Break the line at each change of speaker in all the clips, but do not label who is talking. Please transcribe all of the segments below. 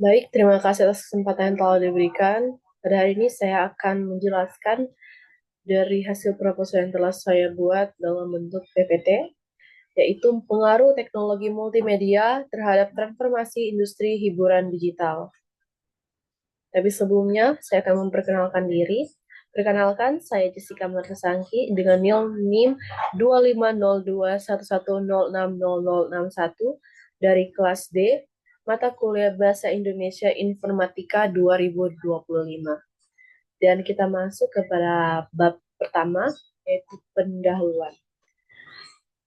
Baik, terima kasih atas kesempatan yang telah diberikan. Pada hari ini saya akan menjelaskan dari hasil proposal yang telah saya buat dalam bentuk PPT, yaitu pengaruh teknologi multimedia terhadap transformasi industri hiburan digital. Tapi sebelumnya, saya akan memperkenalkan diri. Perkenalkan, saya Jessica Martasangki dengan NIM 25021100600061 dari kelas D, mata kuliah Bahasa Indonesia Informatika 2025. Dan kita masuk kepada bab pertama, yaitu pendahuluan.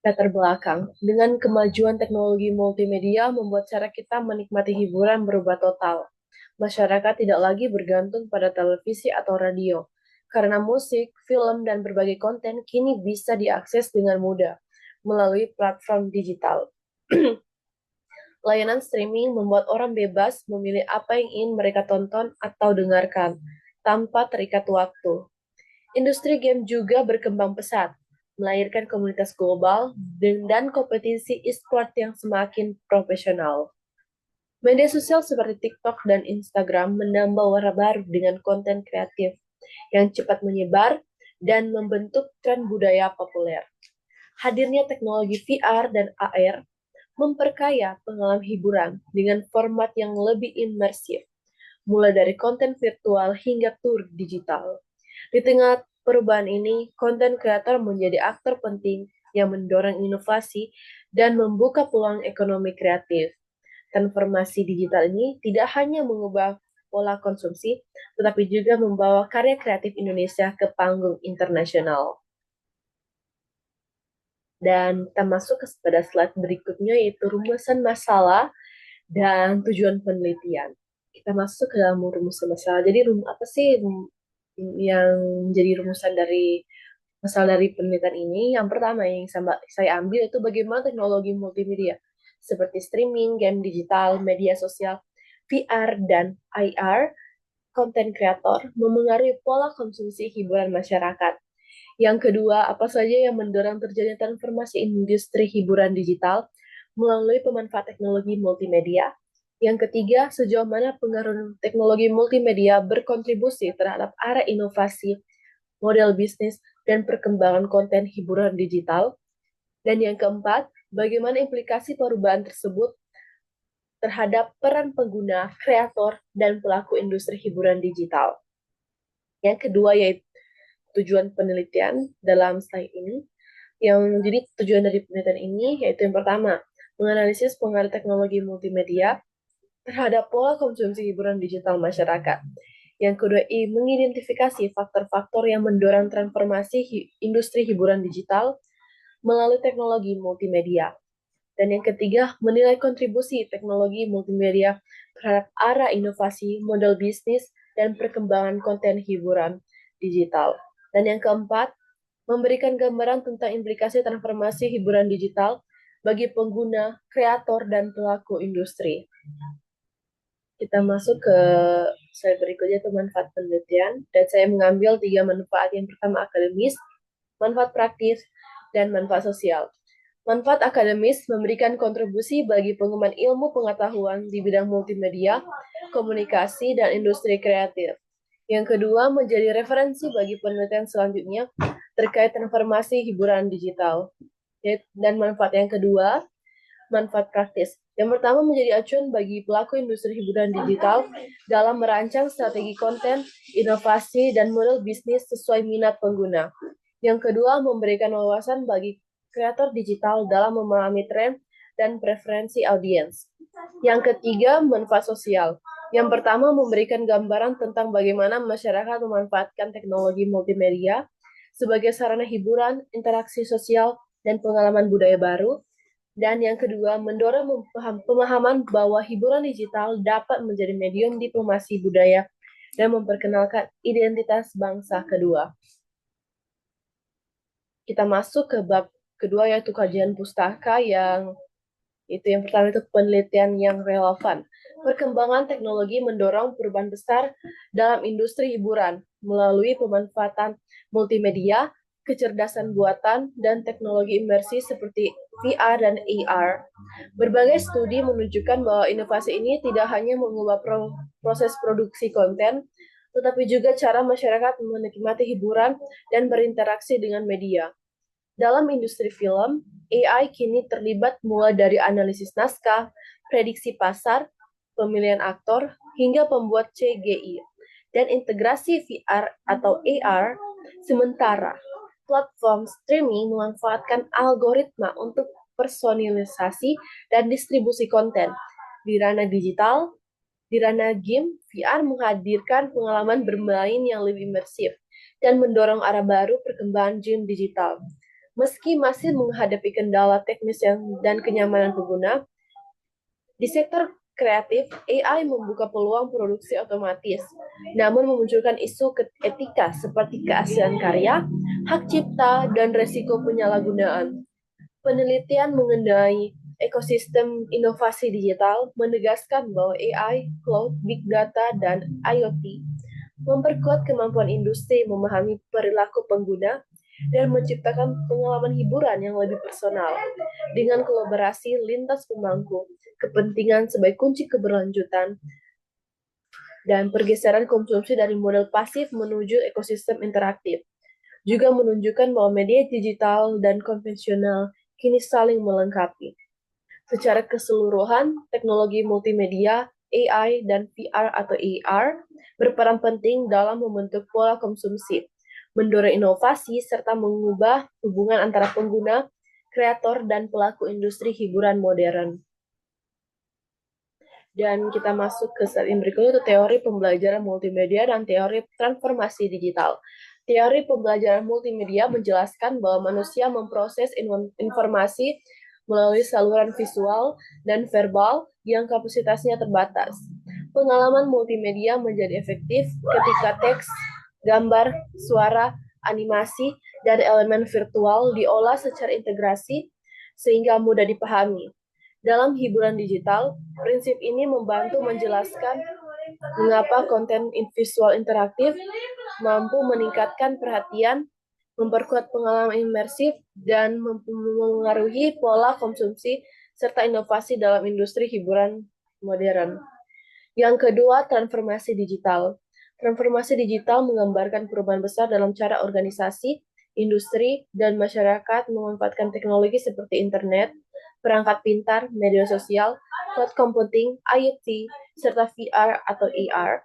Latar belakang. Dengan kemajuan teknologi multimedia membuat cara kita menikmati hiburan berubah total. Masyarakat tidak lagi bergantung pada televisi atau radio, karena musik, film, dan berbagai konten kini bisa diakses dengan mudah melalui platform digital. Layanan streaming membuat orang bebas memilih apa yang ingin mereka tonton atau dengarkan, tanpa terikat waktu. Industri game juga berkembang pesat, melahirkan komunitas global dan kompetisi e-sport yang semakin profesional. Media sosial seperti TikTok dan Instagram menambah warna baru dengan konten kreatif yang cepat menyebar dan membentuk tren budaya populer. Hadirnya teknologi VR dan AR memperkaya pengalaman hiburan dengan format yang lebih imersif, mulai dari konten virtual hingga tur digital. Di tengah perubahan ini, konten kreator menjadi aktor penting yang mendorong inovasi dan membuka peluang ekonomi kreatif. Transformasi digital ini tidak hanya mengubah pola konsumsi, tetapi juga membawa karya kreatif Indonesia ke panggung internasional. Dan kita masuk pada slide berikutnya, yaitu rumusan masalah dan tujuan penelitian. Kita masuk ke dalam rumusan masalah. Jadi apa sih yang menjadi rumusan dari masalah dari penelitian ini? Yang pertama yang saya ambil itu bagaimana teknologi multimedia seperti streaming, game digital, media sosial, VR, dan IR, konten kreator, memengaruhi pola konsumsi hiburan masyarakat. Yang kedua, apa saja yang mendorong terjadinya transformasi industri hiburan digital melalui pemanfaat teknologi multimedia. Yang ketiga, sejauh mana pengaruh teknologi multimedia berkontribusi terhadap arah inovasi, model bisnis, dan perkembangan konten hiburan digital. Dan yang keempat, bagaimana implikasi perubahan tersebut terhadap peran pengguna, kreator, dan pelaku industri hiburan digital. Yang kedua yaitu tujuan penelitian dalam slide ini. Yang jadi tujuan dari penelitian ini yaitu yang pertama, menganalisis pengaruh teknologi multimedia terhadap pola konsumsi hiburan digital masyarakat. Yang kedua, mengidentifikasi faktor-faktor yang mendorong transformasi industri hiburan digital melalui teknologi multimedia. Dan yang ketiga, menilai kontribusi teknologi multimedia terhadap arah inovasi, model bisnis, dan perkembangan konten hiburan digital. Dan yang keempat, memberikan gambaran tentang implikasi transformasi hiburan digital bagi pengguna, kreator, dan pelaku industri. Kita masuk ke slide berikutnya, itu manfaat penelitian. Dan saya mengambil 3 manfaat. Yang pertama akademis, manfaat praktis, dan manfaat sosial. Manfaat akademis memberikan kontribusi bagi pengembangan ilmu pengetahuan di bidang multimedia, komunikasi, dan industri kreatif. Yang kedua, menjadi referensi bagi penelitian selanjutnya terkait transformasi hiburan digital. Dan manfaat yang kedua, manfaat praktis. Yang pertama, menjadi acuan bagi pelaku industri hiburan digital dalam merancang strategi konten, inovasi, dan model bisnis sesuai minat pengguna. Yang kedua, memberikan wawasan bagi kreator digital dalam memahami tren dan preferensi audiens. Yang ketiga, manfaat sosial. Yang pertama, memberikan gambaran tentang bagaimana masyarakat memanfaatkan teknologi multimedia sebagai sarana hiburan, interaksi sosial, dan pengalaman budaya baru. Dan yang kedua, mendorong pemahaman bahwa hiburan digital dapat menjadi medium diplomasi budaya dan memperkenalkan identitas bangsa kedua. Kita masuk ke bab kedua, yaitu kajian pustaka. Yang pertama itu penelitian yang relevan. Perkembangan teknologi mendorong perubahan besar dalam industri hiburan melalui pemanfaatan multimedia, kecerdasan buatan, dan teknologi imersi seperti VR dan AR. Berbagai studi menunjukkan bahwa inovasi ini tidak hanya mengubah proses produksi konten, tetapi juga cara masyarakat menikmati hiburan dan berinteraksi dengan media. Dalam industri film, AI kini terlibat mulai dari analisis naskah, prediksi pasar, pemilihan aktor, hingga pembuat CGI, dan integrasi VR atau AR. Sementara, platform streaming memanfaatkan algoritma untuk personalisasi dan distribusi konten. Di ranah digital, di ranah game, VR menghadirkan pengalaman bermain yang lebih imersif dan mendorong arah baru perkembangan game digital. Meski masih menghadapi kendala teknis dan kenyamanan pengguna, di sektor kreatif, AI membuka peluang produksi otomatis, namun memunculkan isu etika seperti keaslian karya, hak cipta, dan resiko penyalahgunaan. Penelitian mengenai ekosistem inovasi digital menegaskan bahwa AI, cloud, big data, dan IoT memperkuat kemampuan industri memahami perilaku pengguna dan menciptakan pengalaman hiburan yang lebih personal. Dengan kolaborasi lintas pemangku, kepentingan sebagai kunci keberlanjutan, dan pergeseran konsumsi dari model pasif menuju ekosistem interaktif juga menunjukkan bahwa media digital dan konvensional kini saling melengkapi. Secara keseluruhan, teknologi multimedia, AI, dan VR atau AR berperan penting dalam membentuk pola konsumsi, mendorong inovasi, serta mengubah hubungan antara pengguna, kreator, dan pelaku industri hiburan modern. Dan kita masuk ke slide yang berikutnya, itu teori pembelajaran multimedia dan teori transformasi digital. Teori pembelajaran multimedia menjelaskan bahwa manusia memproses informasi melalui saluran visual dan verbal yang kapasitasnya terbatas. Pengalaman multimedia menjadi efektif ketika teks, gambar, suara, animasi, dan elemen virtual diolah secara integrasi sehingga mudah dipahami. Dalam hiburan digital, prinsip ini membantu menjelaskan mengapa konten visual interaktif mampu meningkatkan perhatian, memperkuat pengalaman imersif, dan mempengaruhi pola konsumsi serta inovasi dalam industri hiburan modern. Yang kedua, transformasi digital. Transformasi digital menggambarkan perubahan besar dalam cara organisasi, industri, dan masyarakat memanfaatkan teknologi seperti internet, perangkat pintar, media sosial, cloud computing, IoT, serta VR atau AR.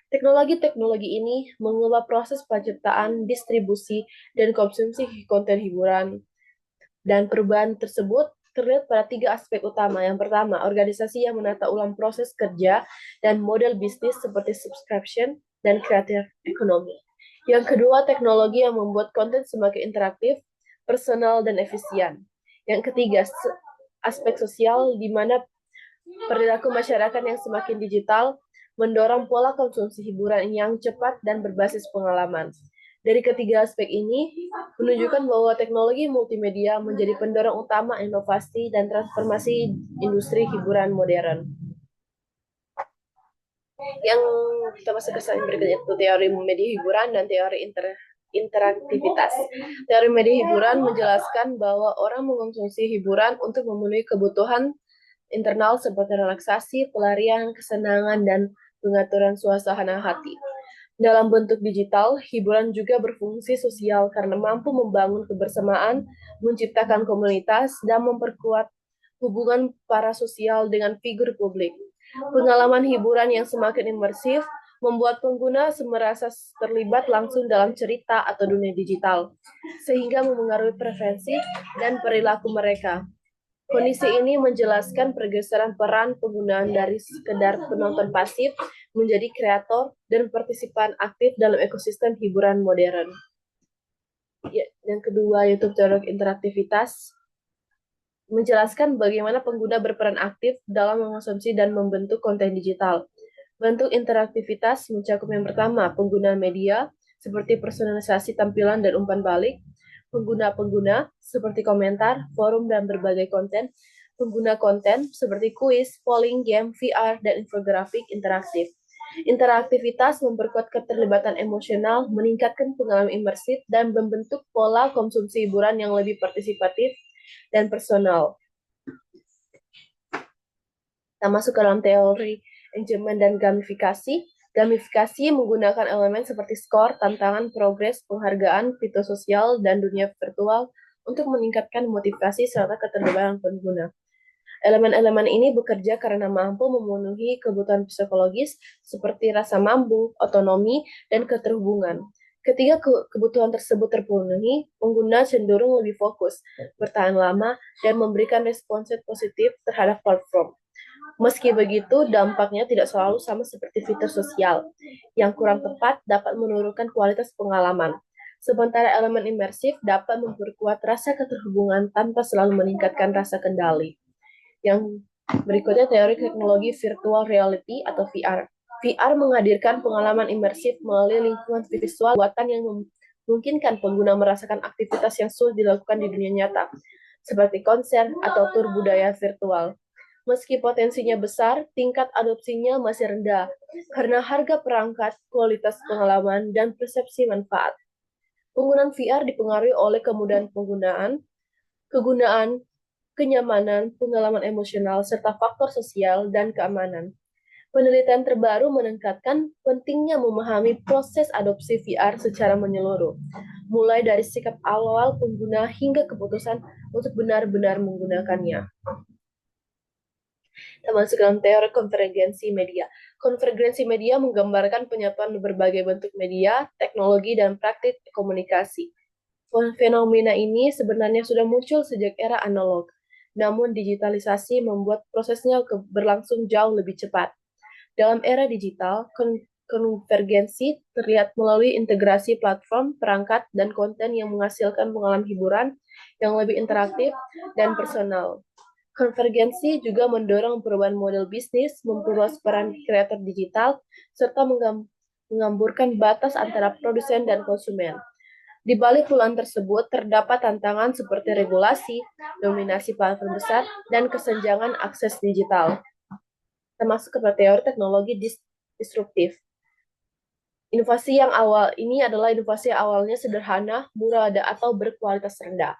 Teknologi-teknologi ini mengubah proses penciptaan, distribusi, dan konsumsi konten hiburan. Dan perubahan tersebut terlihat pada 3 aspek utama. Yang pertama, organisasi yang menata ulang proses kerja dan model bisnis seperti subscription dan creative economy. Yang kedua, teknologi yang membuat konten semakin interaktif, personal, dan efisien. Yang ketiga, aspek sosial di mana perilaku masyarakat yang semakin digital mendorong pola konsumsi hiburan yang cepat dan berbasis pengalaman. Dari ketiga aspek ini, menunjukkan bahwa teknologi multimedia menjadi pendorong utama inovasi dan transformasi industri hiburan modern. Yang kita masuk ke slide berikutnya itu teori media hiburan dan teori interaktivitas. Teori media hiburan menjelaskan bahwa orang mengkonsumsi hiburan untuk memenuhi kebutuhan internal seperti relaksasi, pelarian, kesenangan, dan pengaturan suasana hati. Dalam bentuk digital, hiburan juga berfungsi sosial karena mampu membangun kebersamaan, menciptakan komunitas, dan memperkuat hubungan parasosial dengan figur publik. Pengalaman hiburan yang semakin imersif membuat pengguna merasa terlibat langsung dalam cerita atau dunia digital, sehingga memengaruhi preferensi dan perilaku mereka. Kondisi ini menjelaskan pergeseran peran penggunaan dari sekedar penonton pasif menjadi kreator dan partisipan aktif dalam ekosistem hiburan modern. Ya, yang kedua, yaitu teori interaktivitas menjelaskan bagaimana pengguna berperan aktif dalam mengonsumsi dan membentuk konten digital. Bentuk interaktivitas mencakup yang pertama, penggunaan media seperti personalisasi tampilan dan umpan balik, pengguna-pengguna seperti komentar, forum, dan berbagai konten, pengguna konten seperti kuis, polling, game, VR, dan infografik interaktif. Interaktivitas memperkuat keterlibatan emosional, meningkatkan pengalaman imersif, dan membentuk pola konsumsi hiburan yang lebih partisipatif dan personal. Kita masuk ke dalam teori engagement dan gamifikasi. Gamifikasi menggunakan elemen seperti skor, tantangan, progres, penghargaan, fitur sosial, dan dunia virtual untuk meningkatkan motivasi serta keterlibatan pengguna. Elemen-elemen ini bekerja karena mampu memenuhi kebutuhan psikologis seperti rasa mampu, otonomi, dan keterhubungan. Ketika kebutuhan tersebut terpenuhi, pengguna cenderung lebih fokus, bertahan lama, dan memberikan respons positif terhadap platform. Meski begitu, dampaknya tidak selalu sama seperti fitur sosial. Yang kurang tepat dapat menurunkan kualitas pengalaman. Sementara elemen imersif dapat memperkuat rasa keterhubungan tanpa selalu meningkatkan rasa kendali. Yang berikutnya teori teknologi virtual reality atau VR. VR menghadirkan pengalaman imersif melalui lingkungan visual buatan yang memungkinkan pengguna merasakan aktivitas yang sulit dilakukan di dunia nyata, seperti konser atau tur budaya virtual. Meski potensinya besar, tingkat adopsinya masih rendah karena harga perangkat, kualitas pengalaman, dan persepsi manfaat. Penggunaan VR dipengaruhi oleh kemudahan kegunaan, kenyamanan, pengalaman emosional, serta faktor sosial dan keamanan. Penelitian terbaru menekankan pentingnya memahami proses adopsi VR secara menyeluruh, mulai dari sikap awal pengguna hingga keputusan untuk benar-benar menggunakannya. Termasuk dalam teori konvergensi media. Konvergensi media menggambarkan penyatuan berbagai bentuk media, teknologi, dan praktik komunikasi. Fenomena ini sebenarnya sudah muncul sejak era analog, namun digitalisasi membuat prosesnya berlangsung jauh lebih cepat. Dalam era digital, konvergensi terlihat melalui integrasi platform, perangkat, dan konten yang menghasilkan pengalaman hiburan yang lebih interaktif dan personal. Konvergensi juga mendorong perubahan model bisnis, memperluas peran kreator digital, serta mengamburkan batas antara produsen dan konsumen. Di balik peluang tersebut, terdapat tantangan seperti regulasi, dominasi platform besar, dan kesenjangan akses digital, termasuk kepada teori teknologi disruptif. Inovasi yang awal ini adalah inovasi awalnya sederhana, murah, atau berkualitas rendah,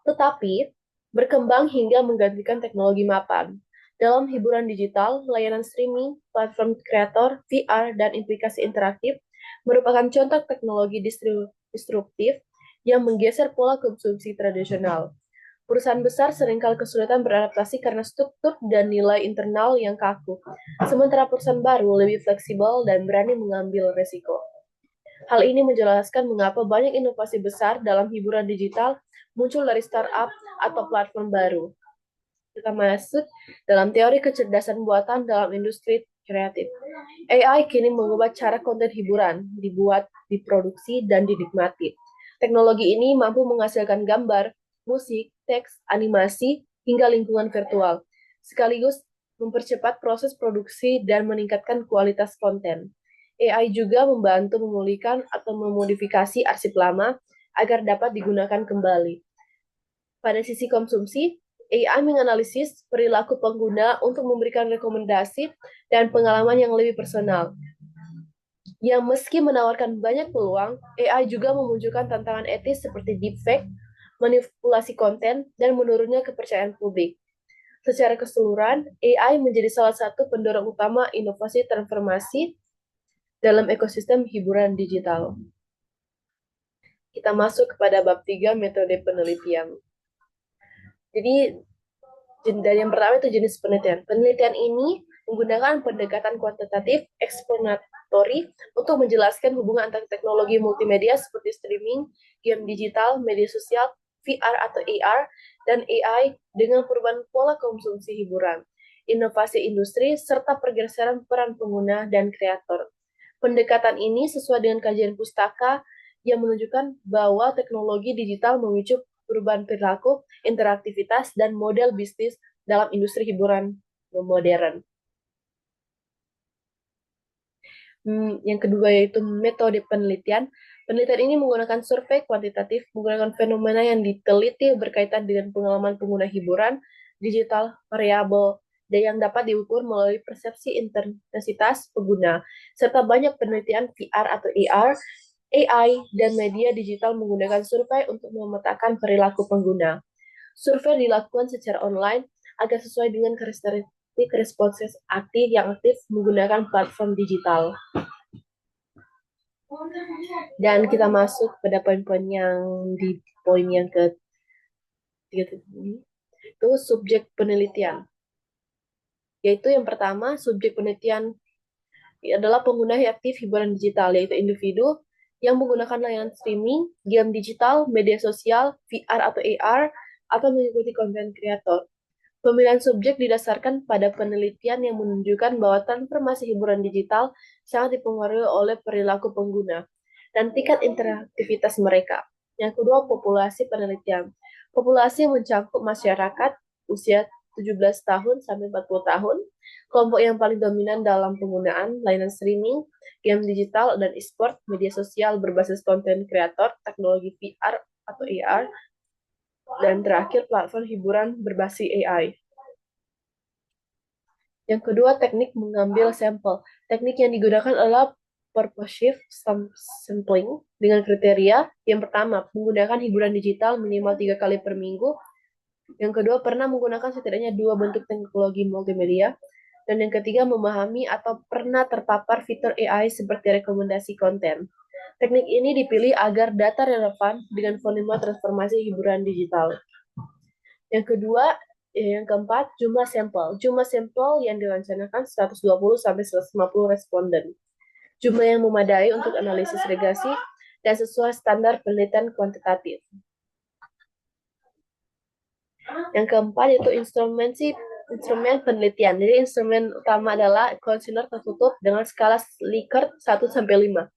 tetapi berkembang hingga menggantikan teknologi mapan. Dalam hiburan digital, layanan streaming, platform kreator, VR, dan implikasi interaktif merupakan contoh teknologi disruptif yang menggeser pola konsumsi tradisional. Perusahaan besar seringkali kesulitan beradaptasi karena struktur dan nilai internal yang kaku, sementara perusahaan baru lebih fleksibel dan berani mengambil resiko. Hal ini menjelaskan mengapa banyak inovasi besar dalam hiburan digital muncul dari startup atau platform baru. Kita masuk dalam teori kecerdasan buatan dalam industri kreatif. AI kini mengubah cara konten hiburan dibuat, diproduksi, dan dinikmati. Teknologi ini mampu menghasilkan gambar, musik, teks, animasi, hingga lingkungan virtual, sekaligus mempercepat proses produksi dan meningkatkan kualitas konten. AI juga membantu memulihkan atau memodifikasi arsip lama agar dapat digunakan kembali. Pada sisi konsumsi, AI menganalisis perilaku pengguna untuk memberikan rekomendasi dan pengalaman yang lebih personal. Yang meski menawarkan banyak peluang, AI juga memunculkan tantangan etis seperti deepfake, manipulasi konten, dan menurunnya kepercayaan publik. Secara keseluruhan, AI menjadi salah satu pendorong utama inovasi transformasi dalam ekosistem hiburan digital. Kita masuk kepada bab 3, metode penelitian. Jadi, dari yang pertama itu jenis penelitian. Penelitian ini menggunakan pendekatan kuantitatif eksploratory untuk menjelaskan hubungan antara teknologi multimedia seperti streaming, game digital, media sosial, VR atau AR, dan AI dengan perubahan pola konsumsi hiburan, inovasi industri, serta pergeseran peran pengguna dan kreator. Pendekatan ini sesuai dengan kajian pustaka yang menunjukkan bahwa teknologi digital memicu perubahan perilaku, interaktivitas, dan model bisnis dalam industri hiburan modern. Yang kedua yaitu metode penelitian. Penelitian ini menggunakan survei kuantitatif, menggunakan fenomena yang diteliti berkaitan dengan pengalaman pengguna hiburan digital variabel dan yang dapat diukur melalui persepsi intensitas pengguna, serta banyak penelitian VR atau AR, AI, dan media digital menggunakan survei untuk memetakan perilaku pengguna. Survei dilakukan secara online agar sesuai dengan karakteristik responses aktif yang aktif menggunakan platform digital. Dan kita masuk pada poin-poin yang di poin yang ketiga ini, itu subjek penelitian. Yaitu yang pertama, subjek penelitian adalah pengguna aktif hiburan digital, yaitu individu yang menggunakan layanan streaming, game digital, media sosial, VR atau AR, atau mengikuti konten kreator. Pemilihan subjek didasarkan pada penelitian yang menunjukkan bahwa transformasi hiburan digital sangat dipengaruhi oleh perilaku pengguna dan tingkat interaktivitas mereka. Yang kedua, populasi penelitian. Populasi mencakup masyarakat usia 17 tahun sampai 40 tahun, kelompok yang paling dominan dalam penggunaan layanan streaming, game digital, dan e-sport, media sosial berbasis konten kreator, teknologi VR atau AR, dan terakhir platform hiburan berbasis AI. Yang kedua, teknik mengambil sampel. Teknik yang digunakan adalah purposive sampling dengan kriteria yang pertama, menggunakan hiburan digital minimal 3 kali per minggu. Yang kedua, pernah menggunakan setidaknya 2 bentuk teknologi multimedia. Dan yang ketiga, memahami atau pernah terpapar fitur AI seperti rekomendasi konten. Teknik ini dipilih agar data relevan dengan volume transformasi hiburan digital. Yang kedua, yang keempat, jumlah sampel. Jumlah sampel yang direncanakan 120 sampai 150 responden. Jumlah yang memadai untuk analisis regresi dan sesuai standar penelitian kuantitatif. Yang keempat yaitu instrumen penelitian. Jadi instrumen utama adalah kuesioner tertutup dengan skala Likert 1 sampai 5.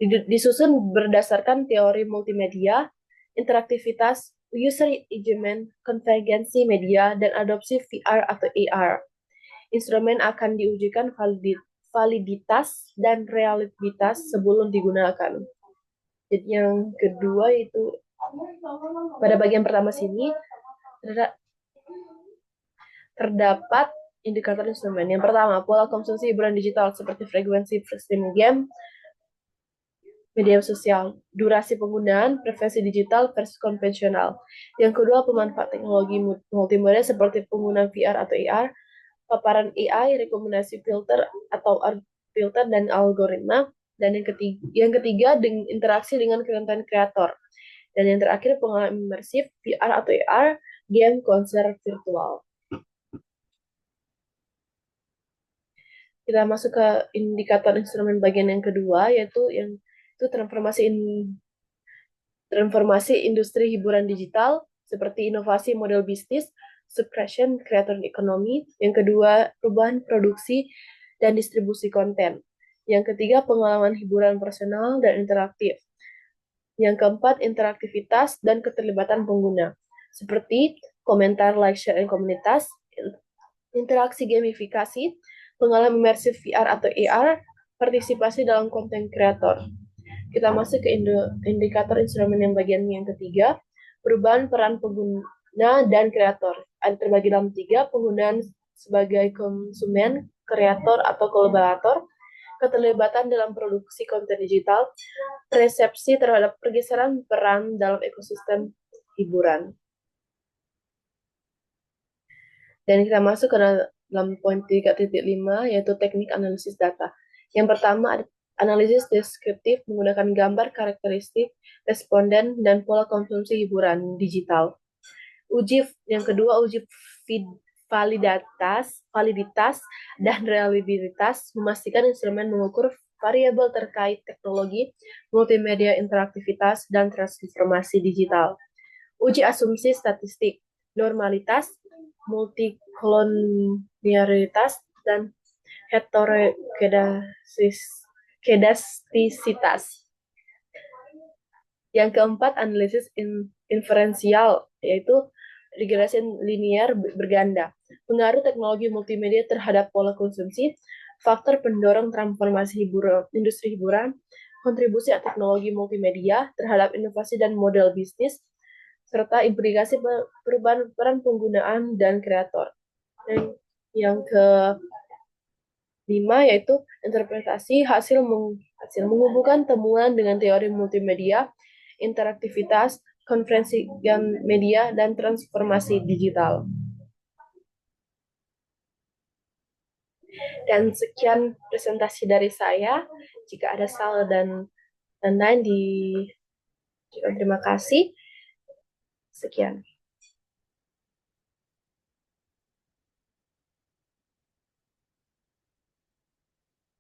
Disusun berdasarkan teori multimedia, interaktivitas, user engagement, konvergensi media, dan adopsi VR atau AR. Instrumen akan diujikan validitas dan reliabilitas sebelum digunakan. Jadi yang kedua itu pada bagian pertama sini terdapat indikator instrumen. Yang pertama, pola konsumsi hiburan digital seperti frekuensi streaming game, media sosial, durasi penggunaan, preferensi digital versus konvensional. Yang kedua, pemanfaat teknologi multimedia seperti penggunaan VR atau AR, paparan AI, rekomendasi filter atau filter dan algoritma. Dan yang ketiga interaksi dengan konten kreator. Dan yang terakhir, pengalaman imersif, VR atau AR, game, konser virtual. Kita masuk ke indikator instrumen bagian yang kedua, yaitu transformasi industri hiburan digital seperti inovasi model bisnis, suppression creator economy. Yang kedua, perubahan produksi dan distribusi konten. Yang ketiga, pengalaman hiburan personal dan interaktif. Yang keempat, interaktivitas dan keterlibatan pengguna, seperti komentar, like, share, dan komunitas, interaksi gamifikasi, pengalaman imersif VR atau AR, partisipasi dalam konten kreator. Kita masuk ke indikator instrumen yang bagian yang ketiga, perubahan peran pengguna dan kreator. Ada terbagi dalam 3, penggunaan sebagai konsumen, kreator atau kolaborator, keterlibatan dalam produksi konten digital, persepsi terhadap pergeseran peran dalam ekosistem hiburan. Dan kita masuk ke dalam poin 3.5, yaitu teknik analisis data. Yang pertama, analisis deskriptif menggunakan gambar karakteristik responden dan pola konsumsi hiburan digital. Yang kedua, uji validitas dan reliabilitas, memastikan instrumen mengukur variabel terkait teknologi, multimedia, interaktivitas, dan transformasi digital. Uji asumsi statistik, normalitas, multikolonialitas, dan heterokedastisitas. Yang keempat, analisis inferensial, yaitu regresi linear berganda. Pengaruh teknologi multimedia terhadap pola konsumsi, faktor pendorong transformasi industri hiburan, kontribusi teknologi multimedia terhadap inovasi dan model bisnis, serta implikasi perubahan peran penggunaan dan kreator. Dan Yang kelima yaitu interpretasi hasil menghubungkan temuan dengan teori multimedia, interaktivitas, konferensi media, dan transformasi digital. Dan sekian presentasi dari saya. Jika ada salah dan lain-lain terima kasih. Sekian.